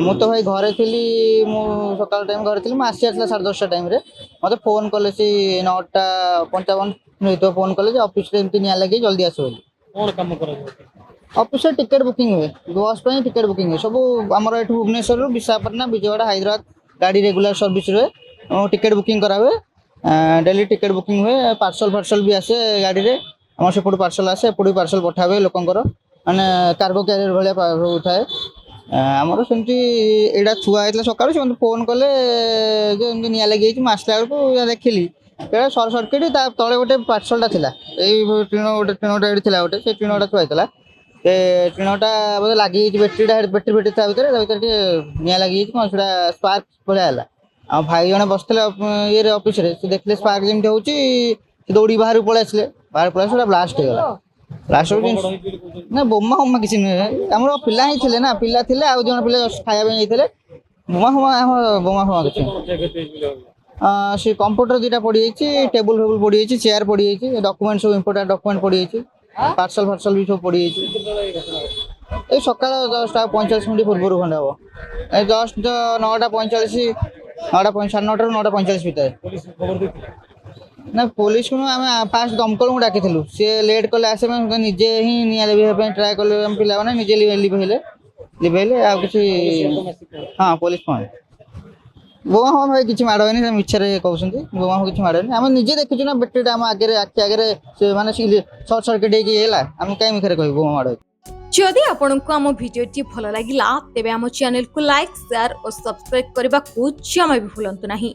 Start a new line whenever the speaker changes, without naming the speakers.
ମୁଁ ତ ଭାଇ ଘରେ ଥିଲି। ମୁଁ ସକାଳ ଟାଇମ୍ ଘରେ ଥିଲି। ମୁଁ ଆସିଲା 10:30 ଟାଇମ୍ରେ ମୋତେ ଫୋନ୍ କଲେ ସେ 9:55 ହେଇଥିବ ଫୋନ୍ କଲେ ଯେ ଅଫିସରେ ଏମିତି ନିଆଁ ଲାଗି ଜଲ୍ଦି ଆସିବ ବୋଲି।
କଣ କାମ କରାଯାଉଛି?
ଅଫିସରେ ଟିକେଟ୍ ବୁକିଂ ହୁଏ, ବସ୍ ପାଇଁ ଟିକେଟ୍ ବୁକିଂ ହୁଏ ସବୁ। ଆମର ଏଠୁ ଭୁବନେଶ୍ୱରରୁ ବିଶାଖାପାଟଣା ବିଜୟୱାଡ଼ା ହାଇଦ୍ରାବାଦ ଗାଡ଼ି ରେଗୁଲାର ସର୍ଭିସ୍ ରୁହେ। ଟିକେଟ୍ ବୁକିଂ କରାହୁଏ, ଡେଲି ଟିକେଟ୍ ବୁକିଂ ହୁଏ। ପାର୍ସଲ୍ ବି ଆସେ ଗାଡ଼ିରେ। ଆମର ସେପଟୁ ପାର୍ସଲ୍ ଆସେ, ଏପଟୁ ପାର୍ସଲ୍ ପଠା ହୁଏ ଲୋକଙ୍କର, ମାନେ କାର୍ଗୋ କ୍ୟାରିୟର ଭଳିଆ ସବୁ ଥାଏ। ଆମର ସେମିତି ଏଇଟା ଥୁଆ ହେଇଥିଲା ସକାଳୁ, ସେ ମୋତେ ଫୋନ୍ କଲେ ଯେ ଏମିତି ନିଆଁ ଲାଗିଯାଇଛି। ମୁଁ ଆସିଲା ବେଳକୁ ଦେଖିଲି ଏଇଟା ସର୍ଟ ସର୍କିଟ୍, ତା ତଳେ ଗୋଟେ ପାର୍ସଲଟା ଥିଲା। ଏଇ ଟିଣଟା ଏଠି ଥିଲା ଗୋଟେ, ସେ ଟିଣଟା ଥୁଆ ହେଇଥିଲା। ସେ ଟିଣଟା ବୋଧେ ଲାଗିଯାଇଛି, ବେଟ୍ରି ତା ଭିତରେ ଟିକେ ନିଆଁ ଲାଗିଯାଇଛି। କ'ଣ ସେଟା ସ୍ପାର୍କ ଭଳିଆ ହେଲା। ଆଉ ଭାଇ ଜଣେ ବସିଥିଲେ ଇଏରେ ଅଫିସରେ, ସେ ଦେଖିଲେ ସ୍ପାର୍କ ଯେମିତି ହେଉଛି, ସେ ଦୌଡ଼ିକି ବାହାରକୁ ପଳେଇ ଆସିଲେ। ସେଟା ବ୍ଲାଷ୍ଟ ହେଇଗଲା। ବ୍ଲାଷ୍ଟ
ବୋମା
ହେଉଛି
ମାଡ଼ ହେଇଛି ବୋଲି କହୁଛନ୍ତି।
ନା, ବୋମା କିଛି ନୁହେଁ। ଆମର ପିଲା ହିଁ ଥିଲେ ନା, ପିଲା ଥିଲେ ଆଉ ଜଣେ ପିଲା ଖାଇବା ପାଇଁ ଯାଇଥିଲେ। ବୋମା କିଛି
କେତେ କଣ କ୍ଷୟକ୍ଷତି ହେଇଛି ବୋଲି ଭାବୁଛ?
ସେ କମ୍ପ୍ୟୁଟର 2ଟା ପଡ଼ିଯାଇଛି, ଟେବୁଲ୍ ପଡ଼ିଯାଇଛି, ଚେୟାର ପଡ଼ିଯାଇଛି, ଡକୁମେଣ୍ଟ ସବୁ ଇମ୍ପୋର୍ଟାଣ୍ଟ ଡକୁମେଣ୍ଟ ପଡ଼ିଯାଇଛି, ପାର୍ସଲ୍ ବି ସବୁ ପଡ଼ିଯାଇଛି।
କେତେବେଳେ ଏଇ ଘଟଣା ଘଟିଲା?
ଏଇ ସକାଳ 10:45 ପୂର୍ବରୁ ଖଣ୍ଡେ ହେବ। ଏ ଜଷ୍ଟ 9:45, 9:9ଟାରୁ 9:45 ଭିତରେ।
ପୋଲିସ ଖବର ଦେଇଥିଲେ?
ନା, ପୋଲିସକୁ ଆମେ ଫାଷ୍ଟ ଦମକଳକୁ ଡାକିଥିଲୁ। ସିଏ ଲେଟ୍ କଲେ ଆସିବା ପାଇଁ, ନିଜେ ହିଁ ନିଆଁ ଲିଭେଇବା ପାଇଁ ଟ୍ରାଏ କଲେ। ଆମ ପିଲାମାନେ ନିଜେ ଲିଭେଇଲେ ଆଉ କିଛି।
ପୋଲିସ ବର୍ତ୍ତମାନ ଆସି ପହଞ୍ଚିଛି।
ହଁ, ପୋଲିସ ପହଞ୍ଚିଲା। ବୋମା ଭାଇ କିଛି ମାଡ଼ ହେଇନି, ସେ ମିଛରେ କହୁଛନ୍ତି। ବୋମା କିଛି ମାଡ଼ ହେଇନି। ଆମେ ନିଜେ ଦେଖିଛୁ ନା, ବେଟ୍ରିଟା ଆମ ଆଖି ଆଗରେ ସେ ମାନେ ସର୍ଟ ସର୍କିଟ୍ ହେଇକି ହେଲା। ଆମେ କାହିଁ ମିଛରେ କହିବୁ ବୋମା ମାଡ଼ ହେଇଛି।
जदि आपंक आम भिडी भल लगा तेब आम चैनल को लाइक शेयर और सब्सक्राइब करने को जमा भी भूलु नहीं।